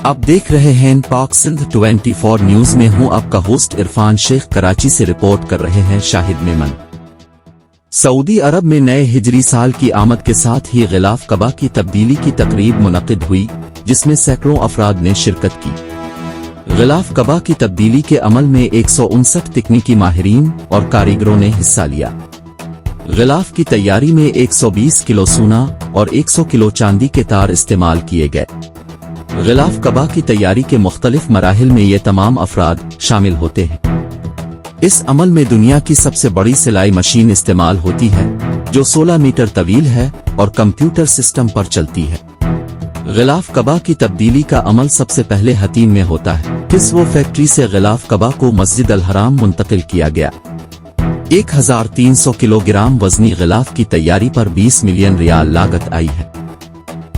आप देख रहे हैं पाक सिंध 24 न्यूज में हूं आपका होस्ट इरफान शेख। कराची से रिपोर्ट कर रहे हैं शाहिद मेमन। सऊदी अरब में नए हिजरी साल की आमद के साथ ही गिलाफ कबा की तब्दीली की तकरीब मुनक़िद हुई, जिसमें सैकड़ों अफराद ने शिरकत की। गिलाफ कबा की तब्दीली के अमल में 159 तकनीकी माहिरीन और कारीगरों ने हिस्सा लिया। गिलाफ की तैयारी में 120 किलो सोना और 100 किलो चांदी के तार इस्तेमाल किए गए। गिलाफ कबा की तैयारी के मुख्तलिफ मराहिल में ये तमाम अफराद शामिल होते हैं। इस अमल में दुनिया की सबसे बड़ी सिलाई मशीन इस्तेमाल होती है, जो 16 मीटर तवील है और कंप्यूटर सिस्टम पर चलती है। गिलाफ कबा की तब्दीली का अमल सबसे पहले हतीम में होता है। किस्वो फैक्ट्री से गिलाफ कबा को मस्जिद अल हराम मुंतकिल किया गया। 1300 किलोग्राम वजनी गिलाफ की तैयारी पर 20 मिलियन रियाल लागत आई है।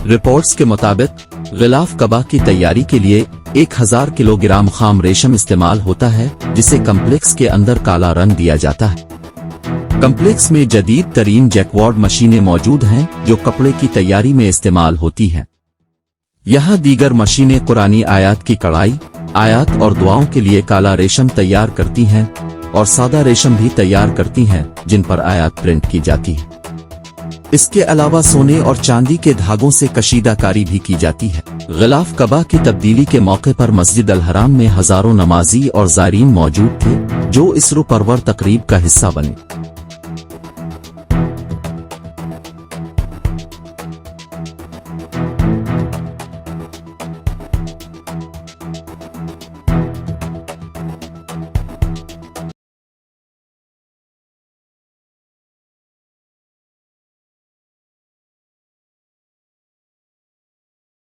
रिपोर्ट्स के मुताबिक गिलाफ कबा की तैयारी के लिए 1000 किलोग्राम खाम रेशम इस्तेमाल होता है, जिसे कम्प्लेक्स के अंदर काला रंग दिया जाता है। कम्प्लेक्स में जदीद तरीन जैकवार्ड मशीनें मौजूद हैं, जो कपड़े की तैयारी में इस्तेमाल होती हैं। यहाँ दीगर मशीनें कुरानी आयात की कढ़ाई, आयात और दुआओं के लिए काला रेशम तैयार करती हैं और सादा रेशम भी तैयार करती हैं, जिन पर आयात प्रिंट की जाती है। इसके अलावा सोने और चांदी के धागों से कशीदाकारी भी की जाती है। गिलाफ कबा की तब्दीली के मौके पर मस्जिद अल हराम में हजारों नमाजी और ज़ायरीन मौजूद थे, जो इस रूह परवर तकरीब का हिस्सा बने।